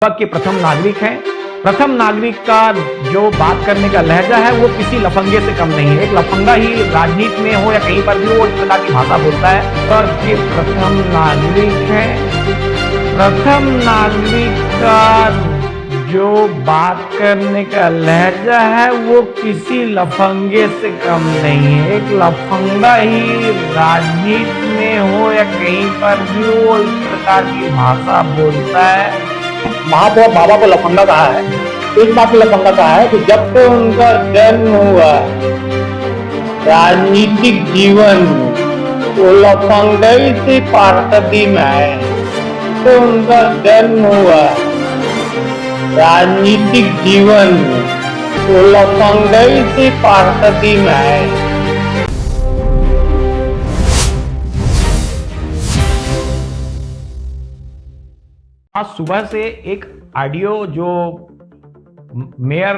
के प्रथम नागरिक हैं। प्रथम नागरिक का जो बात करने का लहजा है वो किसी लफंगे से कम नहीं है। एक लफंगा ही राजनीति में हो या कहीं पर भी हो इस प्रकार की भाषा बोलता है। पर ये प्रथम नागरिक है। प्रथम नागरिक का जो बात करने का लहजा है वो किसी लफंगे से कम नहीं है। एक लफंगा ही राजनीति में हो या कहीं पर भी हो इस प्रकार की भाषा बोलता है। महापौर बाबा को लफंगा कहा है। इस बात में लफंगा कहा है कि जब से उनका जन्म हुआ राजनीतिक जीवन वो लफंगाई से पार्षदी में आए। तो उनका जन्म हुआ राजनीतिक जीवन वो लफंगाई से पार्षदी में आए। आज सुबह से एक ऑडियो जो मेयर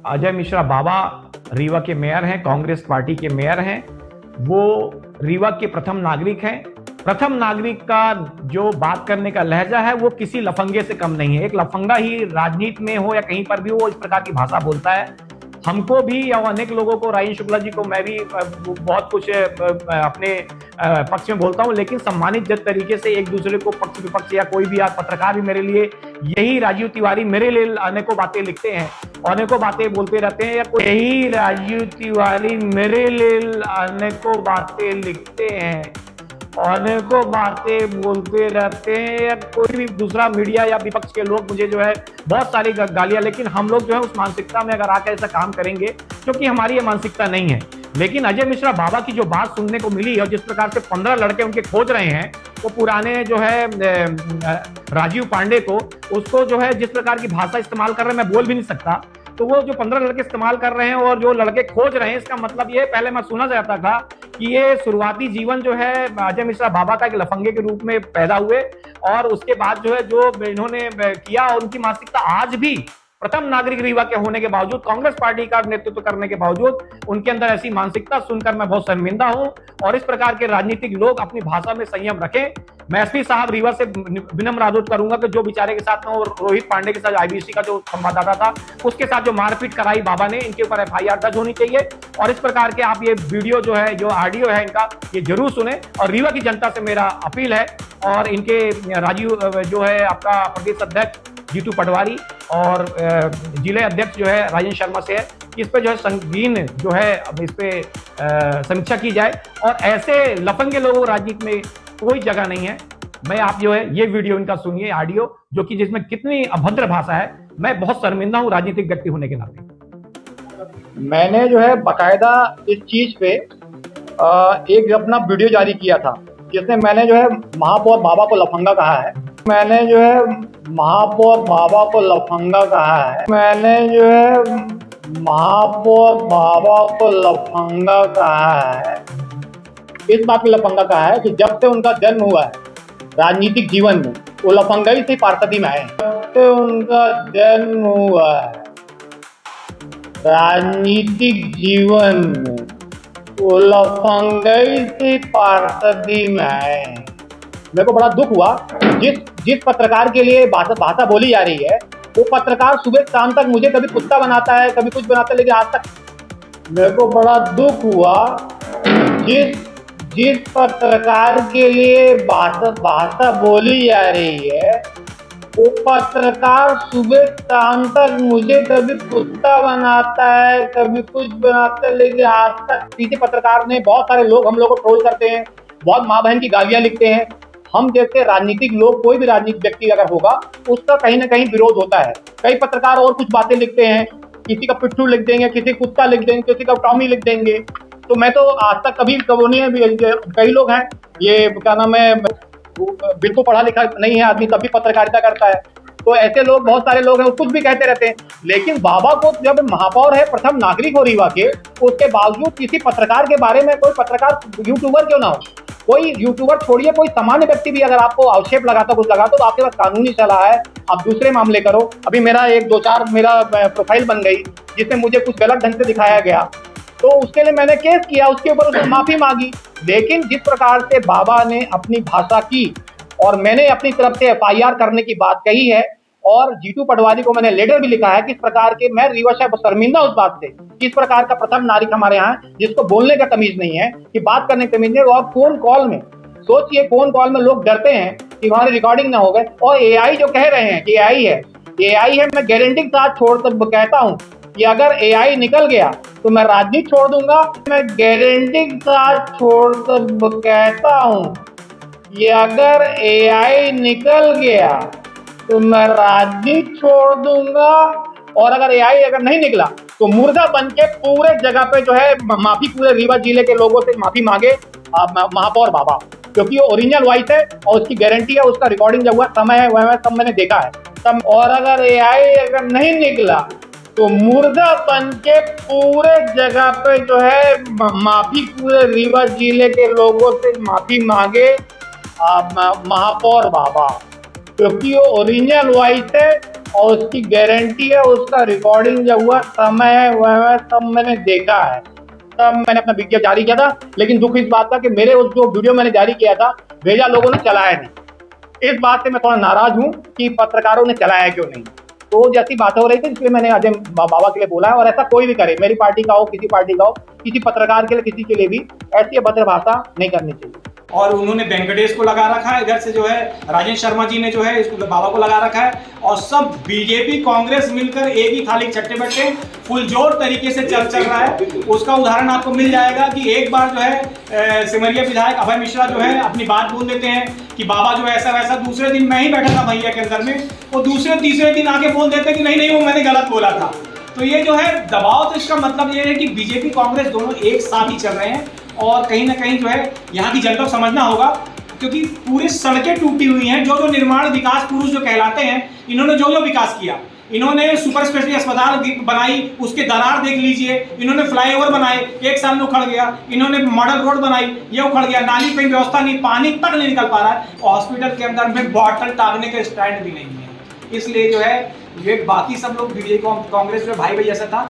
अजय मिश्रा बाबा रीवा के मेयर हैं, कांग्रेस पार्टी के मेयर हैं, वो रीवा के प्रथम नागरिक हैं। प्रथम नागरिक का जो बात करने का लहजा है वो किसी लफंगे से कम नहीं है। एक लफंगा ही राजनीति में हो या कहीं पर भी हो इस प्रकार की भाषा बोलता है। हमको भी या अनेक लोगों को, राजेंद्र शुक्ला जी को मैं भी बहुत कुछ अपने पक्ष में बोलता हूं, लेकिन सम्मानित जिस तरीके से एक दूसरे को पक्ष विपक्ष या कोई भी पत्रकार भी मेरे लिए, यही राजीव तिवारी मेरे लिए अनेकों बातें लिखते हैं, अनेकों बातें बोलते रहते हैं, या यही राजीव तिवारी मेरे लिए अनेकों बातें लिखते हैं, अनेकों बातें बोलते रहते हैं, या कोई भी दूसरा मीडिया या विपक्ष के लोग मुझे जो है बहुत सारी गालियां। लेकिन हम लोग जो है उस मानसिकता में अगर आकर ऐसा काम करेंगे, क्योंकि हमारी ये मानसिकता नहीं है। लेकिन अजय मिश्रा बाबा की जो बात सुनने को मिली और जिस प्रकार से 15 लड़के उनके खोज रहे हैं, वो पुराने जो है राजीव पांडे को, उसको जो है जिस प्रकार की भाषा इस्तेमाल कर रहे हैं मैं बोल भी नहीं सकता। तो वो जो 15 लड़के इस्तेमाल कर रहे हैं और जो लड़के खोज रहे हैं, इसका मतलब ये पहले मैं सुना जाता था कि ये शुरुआती जीवन जो है अजय मिश्रा बाबा का एक लफंगे के रूप में पैदा हुए, और उसके बाद जो है जो इन्होंने किया, और उनकी मानसिकता आज भी प्रथम नागरिक रीवा के होने के बावजूद, कांग्रेस पार्टी का नेतृत्व करने के बावजूद, उनके अंदर ऐसी मानसिकता सुनकर मैं बहुत शर्मिंदा हूं। और इस प्रकार के राजनीतिक लोग अपनी भाषा में संयम रखें। मैं एसपी साहब रीवा से विनम्र अनुरोध करूंगा कि जो बेचारे के साथ में और रोहित पांडे के साथ आईबीसी का जो संवाददाता था उसके साथ जो मारपीट कराई बाबा ने, इनके ऊपर एफआईआर दर्ज होनी चाहिए। और इस प्रकार के आप ये वीडियो जो है, जो ऑडियो है इनका, ये जरूर सुने। और रीवा की जनता से मेरा अपील है, और इनके राजीव जो है आपका प्रदेश अध्यक्ष जीतू पटवारी और जिले अध्यक्ष जो है राजेंद्र शर्मा से है, इस पे जो है संगीन जो है अब इस पे समीक्षा की जाए। और ऐसे लफंगे लोगों राजनीति में कोई जगह नहीं है। मैं आप जो है ये वीडियो इनका सुनिए, ऑडियो, जो कि जिसमें कितनी अभद्र भाषा है। मैं बहुत शर्मिंदा हूं राजनीतिक व्यक्ति होने के नाते। मैंने जो है बकायदा इस चीज पे एक अपना वीडियो जारी किया था, जिसमें मैंने जो है महापौर बाबा को लफंगा कहा है। मैंने जो है महापौर बाबा को लफंगा कहा है। मैंने जो है महापौर बाबा को लफंगा कहा है। इस बात में लफंगा कहा है कि जब से उनका जन्म हुआ है राजनीतिक जीवन में, वो लफंगाई से पार्षदी में आए। जब से उनका जन्म हुआ है राजनीतिक जीवन में, वो लफंगाई से पार्षदी में आए। मेरे को बड़ा दुख हुआ, जिस पत्रकार के लिए भाषा बोली जा रही है, वो पत्रकार सुबह शाम तक मुझे कभी कुत्ता बनाता है, कभी कुछ बनाता है, लेकिन आज तक मेरे को बड़ा दुख हुआ जिस पत्रकार के लिए भाषा बोली जा रही है, वो पत्रकार सुबह शाम तक मुझे कभी कुत्ता बनाता है, कभी कुछ बनाता है, लेकिन आज तक किसी पत्रकार ने, बहुत सारे लोग हम लोग को ट्रोल करते हैं, बहुत माँ बहन की गालियां लिखते हैं। हम जैसे राजनीतिक लोग, कोई भी राजनीतिक व्यक्ति अगर होगा, उसका कहीं ना कहीं विरोध होता है। कई पत्रकार और कुछ बातें लिखते हैं, किसी का पिट्ठू लिख देंगे, किसी कुत्ता लिख देंगे, किसी का टॉमी लिख देंगे। तो मैं तो आज तक कभी नहीं है। कई लोग हैं, ये क्या नाम है, बिल्कुल पढ़ा लिखा नहीं है आदमी, तब भी पत्रकारिता करता है। तो ऐसे लोग, बहुत सारे लोग हैं, कुछ भी कहते रहते हैं। लेकिन बाबा को जब महापौर है, प्रथम नागरिक हो रीवा के, उसके बावजूद किसी पत्रकार के बारे में, कोई पत्रकार, यूट्यूबर क्यों ना हो, कोई यूट्यूबर छोड़िए, कोई सामान्य व्यक्ति भी अगर आपको आक्षेप लगाता, कुछ लगाता, तो आपके पास कानूनी सलाह है, आप दूसरे मामले करो। अभी मेरा 1-2-4 मेरा प्रोफाइल बन गई, जिसमें मुझे कुछ गलत ढंग से दिखाया गया, तो उसके लिए मैंने केस किया, उसके ऊपर उसने माफी मांगी। लेकिन जिस प्रकार से बाबा ने अपनी भाषा की और मैंने अपनी तरफ से एफआईआर करने की बात कही है, और जीतू पटवारी को मैंने लेटर भी लिखा है किस प्रकार के मैं रीवा साहब शर्मिंदा उस बात से, किस प्रकार का प्रथम नागरिक हमारे यहाँ जिसको बोलने का तमीज नहीं है, कि बात करने का तमीज नहीं। और फोन कॉल में सोचिए, फोन कॉल में लोग डरते हैं कि हमारी रिकॉर्डिंग ना हो गए। और एआई जो कह रहे हैं कि एआई है, मैं गारंटी के साथ कहता हूँ कि अगर एआई निकल गया तो मैं राजनीति छोड़ दूंगा। मैं गारंटी के साथ कहता हूँ कि अगर एआई निकल गया तो मैं राजनीति छोड़ दूंगा। और अगर एआई नहीं निकला तो मुर्दा बन के पूरे जगह पे जो है माफी, पूरे रीवा जिले के लोगों से माफी मांगे महापौर बाबा, क्योंकि वो ओरिजिनल वॉइस है और उसकी गारंटी है, उसका रिकॉर्डिंग जब हुआ समय है वह सब मैंने देखा है तब। और अगर एआई नहीं निकला तो मुर्दा बन के पूरे जगह पे जो है माफी, पूरे रीवा जिले के लोगों से माफी मांगे महापौर बाबा, क्योंकि वो ओरिजिनल वॉइस है और उसकी गारंटी है, उसका रिकॉर्डिंग जब हुआ समय है वह सब मैंने देखा है। तब मैंने अपना वीडियो जारी किया था। लेकिन दुख इस बात का कि मेरे उस जो वीडियो मैंने जारी किया था भेजा लोगों ने चलाया नहीं। इस बात से मैं थोड़ा नाराज हूँ कि पत्रकारों ने चलाया क्यों नहीं। तो जैसी बातें हो रही थी इसलिए मैंने अजय बाबा के लिए बोला है। और ऐसा कोई भी करे, मेरी पार्टी का हो, किसी पार्टी का हो, किसी पत्रकार के लिए, किसी के लिए भी ऐसी अभद्र भाषा नहीं करनी चाहिए। और उन्होंने वेंकटेश को लगा रखा है, इधर से जो है राजेंद्र शर्मा जी ने जो है इसको बाबा को लगा रखा है, और सब बीजेपी कांग्रेस मिलकर एक ही थाली छट्टे बैठे फुलजोर तरीके से चल रहा है। उसका उदाहरण आपको मिल जाएगा कि एक बार जो है सिमरिया विधायक अभय मिश्रा जो है अपनी बात बोल देते हैं कि बाबा जो ऐसा वैसा, दूसरे दिन मैं ही बैठा था भैया के अंदर में, वो दूसरे तीसरे दिन आके बोल देते कि नहीं वो मैंने गलत बोला था। तो ये जो है दबाव, तो इसका मतलब ये है कि बीजेपी कांग्रेस दोनों एक साथ ही चल रहे हैं। और कहीं ना कहीं जो है यहाँ की जनता को समझना होगा, क्योंकि पूरी सड़कें टूटी हुई हैं। जो निर्माण विकास पुरुष जो कहलाते हैं, इन्होंने जो विकास किया, इन्होंने सुपर स्पेशलिटी अस्पताल बनाई, उसके दरार देख लीजिए। इन्होंने फ्लाईओवर बनाए, 1 साल में उखड़ गया। इन्होंने मॉडल रोड बनाई, ये उखड़ गया। नाली की व्यवस्था नहीं, पानी तक नहीं निकल पा रहा है। हॉस्पिटल के अंदर में बॉटल टांगने का स्टैंड भी नहीं है। इसलिए जो है ये बाकी सब लोग बीजेपी कांग्रेस जो भाई जैसा था।